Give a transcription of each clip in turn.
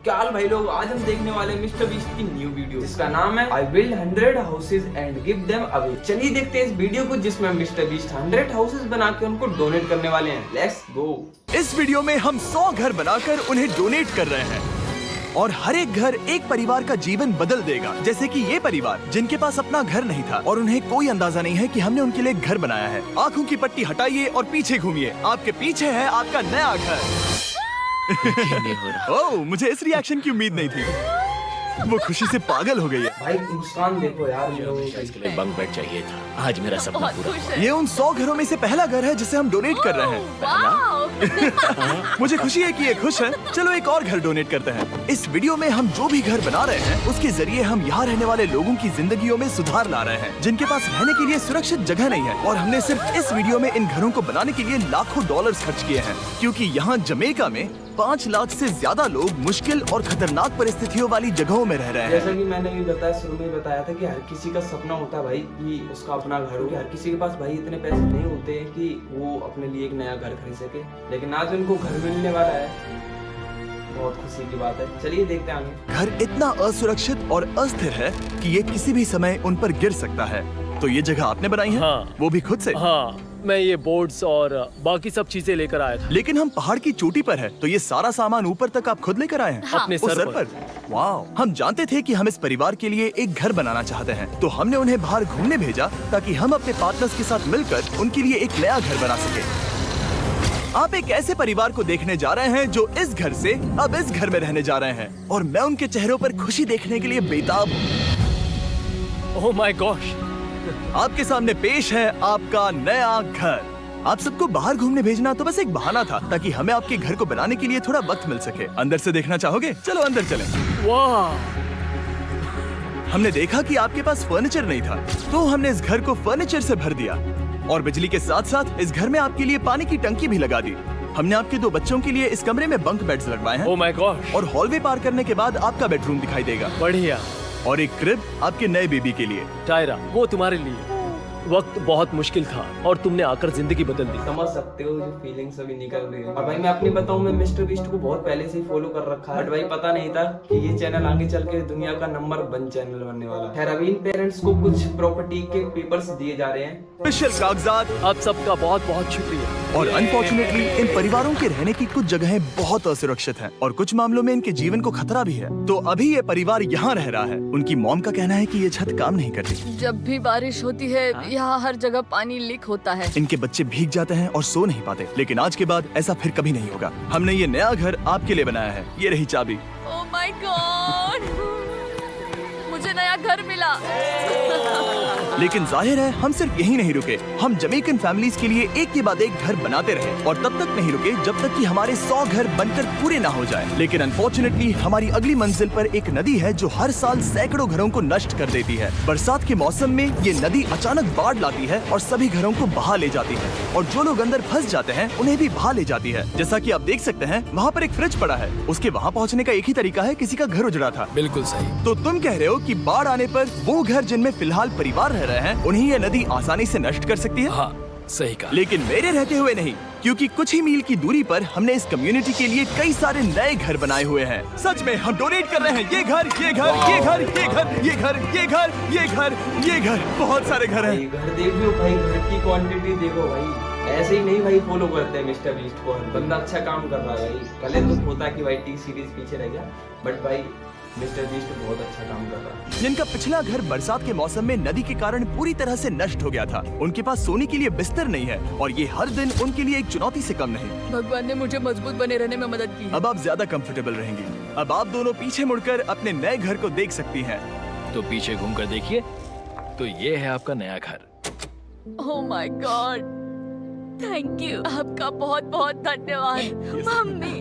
क्या हाल भाई लोग, आज हम देखने वाले हैं मिस्टर बीस्ट की न्यू वीडियो जिसका नाम है I build 100 houses and give them away. चलिए देखते हैं इस वीडियो को जिसमें मिस्टर बीस्ट 100 हाउसेज बना के उनको डोनेट करने वाले हैं। Let's go. इस वीडियो में हम 100 घर बनाकर उन्हें डोनेट कर रहे हैं और हर एक घर एक परिवार का जीवन बदल देगा। जैसे कि ये परिवार जिनके पास अपना घर नहीं था और उन्हें कोई अंदाजा नहीं है कि हमने उनके लिए घर बनाया है। आंखों की पट्टी हटाइए और पीछे घूमिए, आपके पीछे है आपका नया घर। ओह, मुझे इस रिएक्शन की उम्मीद नहीं थी। वो खुशी से पागल हो गई है। भाई मुस्कान देखो यार, इसके लिए बंक बेड चाहिए था, आज मेरा सपना पूरा हुआ। ये उन 100 घरों में से पहला घर है जिसे हम डोनेट कर रहे हैं। मुझे खुशी है कि ये खुश है। चलो एक और घर डोनेट करते हैं। इस वीडियो में हम जो भी घर बना रहे हैं उसके जरिए हम यहाँ रहने वाले लोगों की जिंदगियों में सुधार ला रहे हैं जिनके पास रहने के लिए सुरक्षित जगह नहीं है। और हमने सिर्फ इस वीडियो में इन घरों को बनाने के लिए लाखों डॉलर्स खर्च किए हैं, क्योंकि यहाँ जमैका में 5 लाख से ज्यादा लोग मुश्किल और खतरनाक परिस्थितियों वाली जगहों में रह रहे हैं। जैसा कि मैंने भी बताया, शुरू में बताया था कि हर किसी का सपना होता है भाई कि उसका अपना घर हो। हर किसी के पास भाई इतने पैसे नहीं होते हैं कि वो अपने लिए एक नया घर खरीद सके, लेकिन आज उनको घर मिलने वाला है। बहुत खुशी की बात है। चलिए देखते हैं आगे। घर इतना असुरक्षित और अस्थिर है कि ये किसी भी समय उन पर गिर सकता है। तो ये जगह आपने बनाई है? हाँ। वो भी खुद से? हाँ, मैं ये बोर्ड्स और बाकी सब चीजें लेकर आया था। लेकिन हम पहाड़ की चोटी पर है, तो ये सारा सामान ऊपर तक आप खुद लेकर आए हैं? हाँ। अपने उस सर पर। वाह! हम जानते थे कि हम इस परिवार के लिए एक घर बनाना चाहते हैं, तो हमने उन्हें बाहर घूमने भेजा ताकि हम अपने पार्टनर्स के साथ मिलकर उनके लिए एक नया घर बना सके। आप एक ऐसे परिवार को देखने जा रहे हैं जो इस घर से अब इस घर में रहने जा रहे हैं, और मैं उनके चेहरों पर खुशी देखने के लिए बेताब हूँ। Oh my gosh! आपके सामने पेश है आपका नया घर। आप सबको बाहर घूमने भेजना तो बस एक बहाना था ताकि हमें आपके घर को बनाने के लिए थोड़ा वक्त मिल सके। अंदर से देखना चाहोगे? चलो अंदर चलें। वाह! हमने देखा कि आपके पास फर्नीचर नहीं था, तो हमने इस घर को फर्नीचर से भर दिया और बिजली के साथ साथ इस घर में आपके लिए पानी की टंकी भी लगा दी। हमने आपके 2 बच्चों के लिए इस कमरे में बंक बेड्स लगवाए हैं। Oh my gosh! और हॉलवे पार करने के बाद आपका बेडरूम दिखाई देगा। बढ़िया। और एक क्रिब आपके नए बेबी के लिए। टायरा, वो तुम्हारे लिए। वक्त बहुत मुश्किल था और तुमने आकर जिंदगी बदल दी। समझ सकते हो जो फीलिंग्स अभी निकल रही है। और भाई मैं अपनी बताऊं, मैं मिस्टर बीस्ट को बहुत पहले से ही फॉलो कर रखा है, बट भाई पता नहीं था कि ये चैनल आगे चल के दुनिया का नंबर 1 चैनल बनने वाला है। खैर अभी इन पेरेंट्स को कुछ प्रॉपर्टी के पेपर्स दिए जा रहे हैं, स्पेशल कागजात। आप सबका बहुत बहुत शुक्रिया। और अनफॉर्चुनेटली इन परिवारों के रहने की कुछ जगहें बहुत असुरक्षित हैं और कुछ मामलों में इनके जीवन को खतरा भी है। तो अभी ये परिवार यहाँ रह रहा है। उनकी मॉम का कहना है कि ये छत काम नहीं करती। जब भी बारिश होती है यहाँ हर जगह पानी लीक होता है। इनके बच्चे भीग जाते हैं और सो नहीं पाते, लेकिन आज के बाद ऐसा फिर कभी नहीं होगा। हमने ये नया घर आपके लिए बनाया है। ये रही चाबी। Oh my God! मुझे नया घर मिला। लेकिन जाहिर है हम सिर्फ यही नहीं रुके। हम जमैकन फैमिलीज के लिए एक के बाद एक घर बनाते रहे और तब तक नहीं रुके जब तक कि हमारे 100 घर बनकर पूरे ना हो जाए। लेकिन अनफॉर्चुनेटली हमारी अगली मंजिल पर एक नदी है जो हर साल सैकड़ों घरों को नष्ट कर देती है। बरसात के मौसम में ये नदी अचानक बाढ़ लाती है और सभी घरों को बहा ले जाती है, और जो लोग अंदर फंस जाते हैं उन्हें भी बहा ले जाती है। जैसा कि आप देख सकते हैं वहाँ पर एक फ्रिज पड़ा है। उसके वहाँ पहुँचने का एक ही तरीका है, किसी का घर उजड़ा था। बिल्कुल सही। तो तुम कह रहे हो कि बाढ़ आने पर वो घर जिनमें फिलहाल परिवार रह रहे हैं उन्हें ये नदी आसानी से नष्ट कर सकती है? हाँ, सही कहा। लेकिन मेरे रहते हुए नहीं, क्योंकि कुछ ही मील की दूरी पर हमने इस कम्युनिटी के लिए कई सारे नए घर बनाए हुए हैं। सच में हम डोनेट कर रहे हैं। ये घर, ये घर, ये घर, ये घर, ये घर, ये घर, ये घर, ये घर, बहुत सारे घर हैं। भाई घर देख लो भाई, घर की क्वांटिटी देखो भाई। ऐसे ही नहीं भाई फॉलो करते हैं मिस्टर बीस्ट को। बंदा अच्छा काम कर रहा है भाई। पहले तो होता कि भाई टी सीरीज पीछे रह गया, बट भाई मिस्टर बीस्ट बहुत अच्छा काम कर रहा है। जिनका पिछला घर बरसात के मौसम में नदी के कारण पूरी तरह से नष्ट हो गया था, उनके पास सोने के लिए बिस्तर नहीं है और ये हर दिन उनके लिए एक चुनौती से कम नहीं। भगवान ने मुझे मजबूत बने रहने में मदद की। अब आप ज्यादा कंफर्टेबल रहेंगी। अब आप दोनों पीछे मुड़कर अपने नए घर को देख सकती हैं। तो पीछे घूमकर देखिए, तो ये है आपका नया घर। Oh my God! Thank you. आपका बहुत बहुत धन्यवाद मम्मी।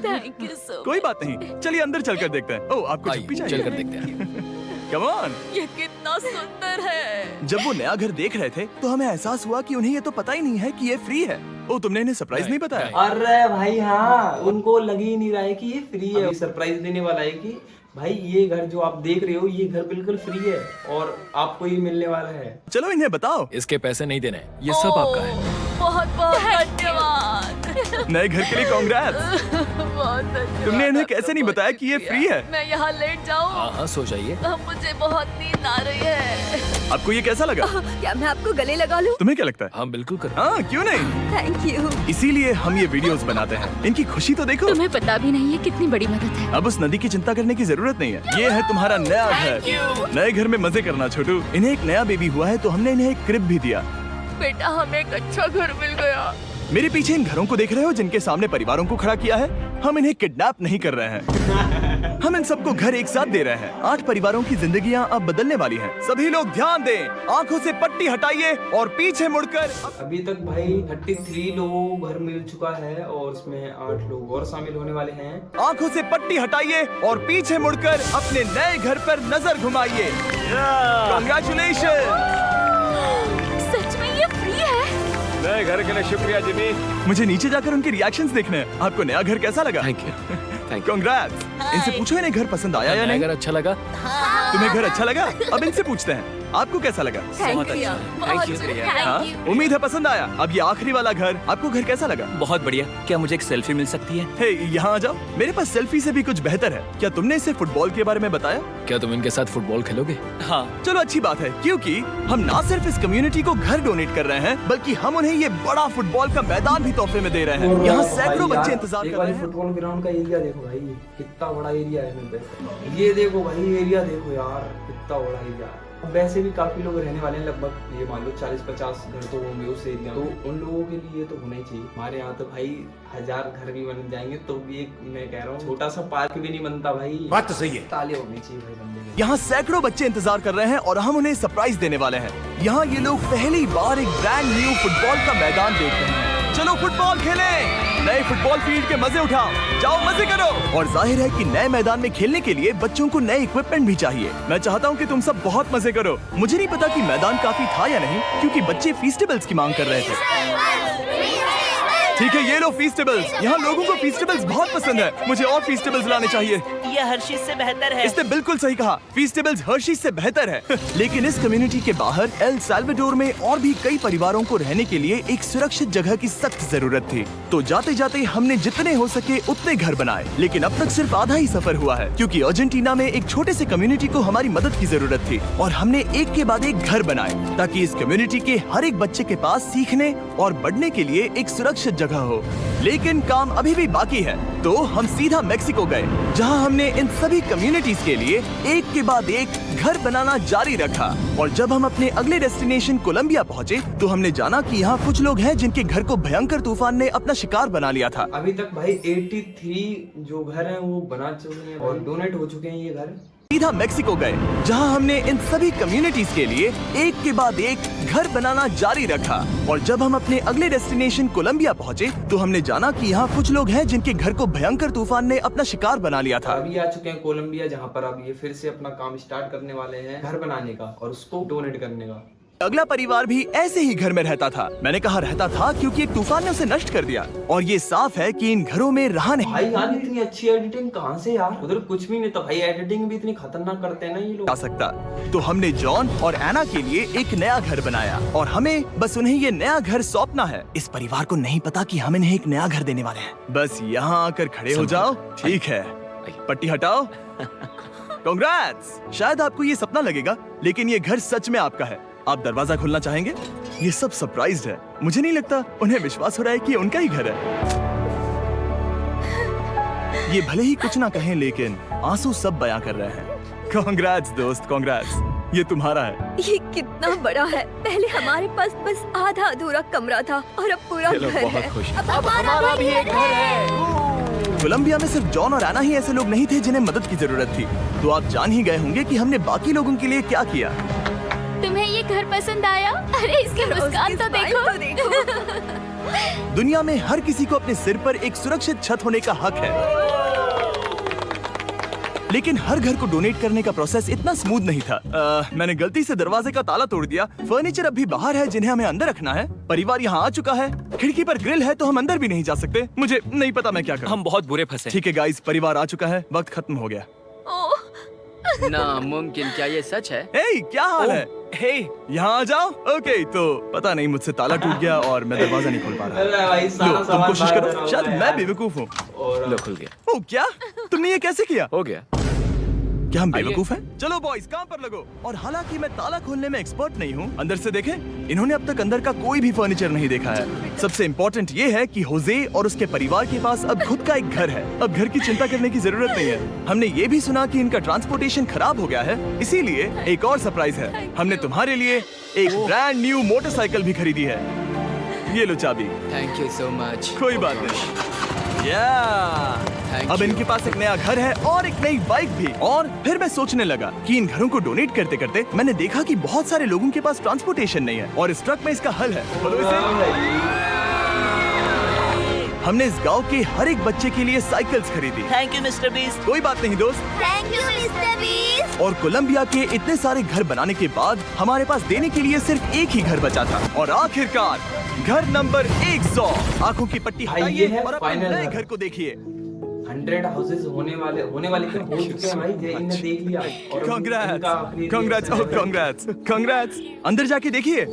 Thank you so. कोई बात नहीं, चलिए अंदर चलकर देखते हैं। ओह, आपको छुट्टी चाहिए? चलकर देखते हैं। Come on. ये कितना सुंदर है। जब वो नया घर देख रहे थे तो हमें एहसास हुआ कि उन्हें ये तो पता ही नहीं है कि ये फ्री है। ओह, तुमने इन्हें सरप्राइज नहीं बताया? अरे भाई हाँ, उनको लग ही नहीं रहा है कि ये फ्री है। सरप्राइज देने वाला है कि भाई ये घर जो आप देख रहे हो ये घर बिल्कुल फ्री है और आपको ये मिलने वाला है। चलो इन्हें बताओ। इसके पैसे नहीं देने, ये सब आपका है। बहुत बहुत धन्यवाद। नए घर के लिए कांग्रेट्स। बहुत धन्यवाद। तुमने इन्हें कैसे नहीं बताया कि ये फ्री है? मैं यहाँ लेट जाऊँ? हाँ सो जाइए। मुझे बहुत नींद आ रही है। आपको ये कैसा लगा? क्या मैं आपको गले लगा लूं? तुम्हें क्या लगता है? हाँ बिल्कुल कर। हाँ क्यों नहीं, थैंक यू। इसीलिए हम ये वीडियोस बनाते हैं। इनकी खुशी तो देखो। तुम्हें पता भी नहीं है कितनी बड़ी मदद है। अब उस नदी की चिंता करने की जरूरत नहीं है। ये है तुम्हारा नया घर। नए घर में मजे करना छोटू। इन्हें एक नया बेबी हुआ है तो हमने इन्हें एक क्रिब भी दिया। बेटा हमें एक अच्छा घर मिल गया। मेरे पीछे इन घरों को देख रहे हो जिनके सामने परिवारों को खड़ा किया है? हम इन्हें किडनैप नहीं कर रहे हैं। हम इन सबको घर एक साथ दे रहे हैं। 8 परिवारों की जिंदगियां अब बदलने वाली हैं। सभी लोग ध्यान दें, आंखों से पट्टी हटाइए और पीछे मुड़कर। अभी तक भाई 33 लोगों को घर मिल चुका है और उसमें 8 लोग और शामिल होने वाले हैं। आंखों से पट्टी हटाइए और पीछे मुड़कर अपने नए घर पर नजर घुमाइए। कांग्रेचुलेशन। सच में ये फ्री है? नए घर के लिए शुक्रिया जिमी। मुझे नीचे जाकर उनके रिएक्शंस देखने हैं। आपको नया घर कैसा लगा? Thank you. Thank you. Congrats. इनसे पूछो इन्हें घर पसंद आया या नहीं? अगर अच्छा लगा। तुम्हें घर अच्छा लगा? अब इनसे पूछते हैं, आपको कैसा लगा? Thank you. Thank you. हाँ? उम्मीद है पसंद आया। अब ये आखिरी वाला घर, आपको घर कैसा लगा? बहुत बढ़िया। क्या मुझे एक सेल्फी मिल सकती है? हे, यहाँ आ जाओ। मेरे पास सेल्फी से भी कुछ बेहतर है। क्या तुमने इसे फुटबॉल के बारे में बताया? क्या तुम इनके साथ फुटबॉल खेलोगे? हाँ। चलो अच्छी बात है, क्योंकि हम ना सिर्फ इस कम्युनिटी को घर डोनेट कर रहे हैं, बल्कि हम उन्हें ये बड़ा फुटबॉल का मैदान भी तोहफे में दे रहे हैं। यहाँ सैकड़ों भाई बच्चे यार, इंतजार एक कर रहे बार हैं। फुटबॉल ग्राउंड का एरिया देखो भाई, कितना बड़ा एरिया है। में ये देखो भाई, एरिया देखो यार, कितना बड़ा एरिया है। अब वैसे भी काफी लोग रहने वाले हैं, लगभग ये मान लो 40-50 घर तो होंगे उस एरिया। तो उन लोगों के लिए तो होना ही चाहिए। हमारे यहाँ तो भाई 1000 घर भी बन जाएंगे तो भी एक, मैं कह रहा हूँ, छोटा सा पार्क भी नहीं बनता भाई। बात तो सही है। ताले होने चाहिए भाई बनने में। यहाँ सैकड़ों बच्चे इंतजार कर रहे हैं और हम उन्हें सरप्राइज देने वाले हैं। यहाँ ये लोग पहली बार एक ब्रांड न्यू फुटबॉल का मैदान देख रहे हैं। चलो फुटबॉल खेलें। नए फुटबॉल फील्ड के मजे उठाओ, जाओ मजे करो। और जाहिर है कि नए मैदान में खेलने के लिए बच्चों को नए इक्विपमेंट भी चाहिए। मैं चाहता हूँ कि तुम सब बहुत मजे करो। मुझे नहीं पता कि मैदान काफी था या नहीं, क्योंकि बच्चे फीस्टेबल्स की मांग कर रहे थे। ठीक है, ये लो फीस्टेबल्स। यहाँ लोगों को फीस्टेबल्स बहुत पसंद है। मुझे और फीस्टेबल्स लाने चाहिए। यह हर्षीज से बेहतर है। इसने बिल्कुल सही कहा, फीस्टेबल्स हर्शीज से बेहतर है। लेकिन इस कम्युनिटी के बाहर एल साल्वाडोर में और भी कई परिवारों को रहने के लिए एक सुरक्षित जगह की सख्त जरूरत थी। तो जाते जाते हमने जितने हो सके उतने घर बनाए। लेकिन अब तक सिर्फ आधा ही सफर हुआ है, क्योंकि अर्जेंटीना में एक छोटे से कम्युनिटी को हमारी मदद की जरूरत थी और हमने एक के बाद एक घर बनाए ताकि इस कम्युनिटी के हर एक बच्चे के पास सीखने और बढ़ने के लिए एक सुरक्षित जगह हो। लेकिन काम अभी भी बाकी है, तो हम सीधा मेक्सिको गए, जहां हमने इन सभी कम्युनिटीज के लिए एक के बाद एक घर बनाना जारी रखा। और जब हम अपने अगले डेस्टिनेशन कोलंबिया पहुंचे, तो हमने जाना कि यहाँ कुछ लोग हैं जिनके घर को भयंकर तूफान ने अपना शिकार बना लिया था। अभी तक भाई 83 जो घर हैं वो बना चुके हैं और डोनेट हो चुके हैं ये घर। सीधा मेक्सिको गए, जहां हमने इन सभी कम्युनिटीज के लिए एक के बाद एक घर बनाना जारी रखा। और जब हम अपने अगले डेस्टिनेशन कोलंबिया पहुंचे, तो हमने जाना कि यहाँ कुछ लोग हैं जिनके घर को भयंकर तूफान ने अपना शिकार बना लिया था। अभी आ चुके हैं कोलंबिया, जहाँ पर अब ये फिर से अपना काम स्टार्ट करने वाले हैं घर बनाने का और उसको डोनेट करने का। अगला परिवार भी ऐसे ही घर में रहता था। मैंने कहा रहता था क्योंकि एक तूफान ने उसे नष्ट कर दिया। और ये साफ है कि इन घरों में रहा नहीं भाई यार इतनी अच्छी एडिटिंग कहाँ से यार, उधर कुछ भी नहीं था भाई। एडिटिंग भी इतनी खतरनाक करते हैं ना ये लोग। जा सकता। तो हमने जॉन और एना के लिए एक नया घर बनाया और हमें बस उन्हें ये नया घर सौंपना है। इस परिवार को नहीं पता कि हम इन्हें एक नया घर देने वाले हैं। बस यहाँ आकर खड़े हो जाओ। ठीक है, पट्टी हटाओ। कांग्रेट्स। शायद आपको ये सपना लगेगा, लेकिन ये घर सच में आपका है। आप दरवाजा खोलना चाहेंगे? ये सब सरप्राइज्ड है। मुझे नहीं लगता उन्हें विश्वास हो रहा है कि ये उनका ही घर है। ये भले ही कुछ ना कहें, लेकिन आंसू सब बयां कर रहे हैं। कांग्रेट्स दोस्त, कांग्रेट्स। ये तुम्हारा है। ये कितना बड़ा है। पहले हमारे पास बस आधा अधूरा कमरा था और अब पूरा चलो, घर बहुत है। खुश। अब हमारा भी एक घर है। कोलंबिया में सिर्फ जॉन और एना ही ऐसे लोग नहीं थे जिन्हें मदद की जरूरत थी। तो आप जान ही गए होंगे कि हमने बाकी लोगों के लिए क्या किया। तुम्हें ये घर पसंद आया? अरे इसकी मुस्कान तो देखो। दुनिया में हर किसी को अपने सिर पर एक सुरक्षित छत होने का हक है, लेकिन हर घर को डोनेट करने का प्रोसेस इतना स्मूथ नहीं था। मैंने गलती से दरवाजे का ताला तोड़ दिया। फर्नीचर अब भी बाहर है जिन्हें हमें अंदर रखना है। परिवार यहाँ आ चुका है। खिड़की पर ग्रिल है तो हम अंदर भी नहीं जा सकते। मुझे नहीं पता मैं क्या करूं। हम बहुत बुरे फंसे। ठीक है गाइस, परिवार आ चुका है। वक्त खत्म हो गया। ओह, नामुमकिन, क्या ये सच है? हे, क्या हाल है? हे यहाँ आ जाओ। ओके, तो पता नहीं मुझसे ताला टूट गया और मैं दरवाजा नहीं खोल पा रहा। अरे भाई लो, सारा तुम सामान कोशिश बाहर करो, धरा शायद हुआ है मैं यार। बेवकूफ हूँ। और लो खुल गया। ओ क्या, तुमने ये कैसे किया? हो गया। क्या हम बेवकूफ हैं? चलो बॉयज काम पर लगो। और हालांकि मैं ताला खोलने में एक्सपर्ट नहीं हूँ, अंदर से देखें, इन्होंने अब तक अंदर का कोई भी फर्नीचर नहीं देखा है। सबसे इम्पोर्टेंट ये है कि होजे और उसके परिवार के पास अब खुद का एक घर है। अब घर की चिंता करने की जरूरत नहीं है। हमने ये भी सुना कि इनका ट्रांसपोर्टेशन खराब हो गया है, इसीलिए एक और सरप्राइज है। हमने तुम्हारे लिए एक ब्रांड न्यू मोटरसाइकिल भी खरीदी है। ये लो चाबी। Thank you so much. कोई बात नहीं। अब इनके पास एक नया घर है और एक नई बाइक भी। और फिर मैं सोचने लगा कि इन घरों को डोनेट करते करते मैंने देखा कि बहुत सारे लोगों के पास ट्रांसपोर्टेशन नहीं है और इस ट्रक में इसका हल है। बोलो इसे। हमने इस गांव के हर एक बच्चे के लिए साइकिल्स खरीदी। Thank you mister beast. कोई बात नहीं दोस्त। Thank you mister beast. और कोलंबिया के इतने सारे घर बनाने के बाद हमारे पास देने के लिए सिर्फ एक ही घर बचा था। और आखिरकार घर नंबर 100। आंखों की पट्टी भाई, ये हटाइए है और अपने फाइनल नए घर। घर को देखिए। 100 हाउसेस होने वाले क्या हो चुके हैं भाई, ये इनने देख लिया। और Congrats, इनका आखिरी congrats, रिएक्शन oh, है। congrats, congrats। अंदर जाके देखिए।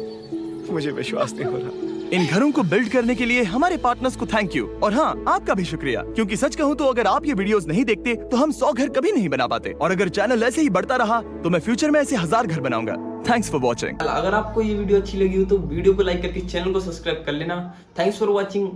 मुझे विश्वास नहीं हो रहा। इन घरों को बिल्ड करने के लिए हमारे पार्टनर्स को थैंक यू। और हाँ, आपका भी शुक्रिया, क्योंकि सच कहूँ तो अगर आप ये वीडियोस नहीं देखते तो हम 100 घर कभी नहीं बना पाते। और अगर चैनल ऐसे ही बढ़ता रहा तो मैं फ्यूचर में ऐसे 1000 घर बनाऊंगा। Thanks for watching. अगर आपको ये वीडियो अच्छी लगी हो तो वीडियो को लाइक करके चैनल को सब्सक्राइब कर लेना। Thanks for watching.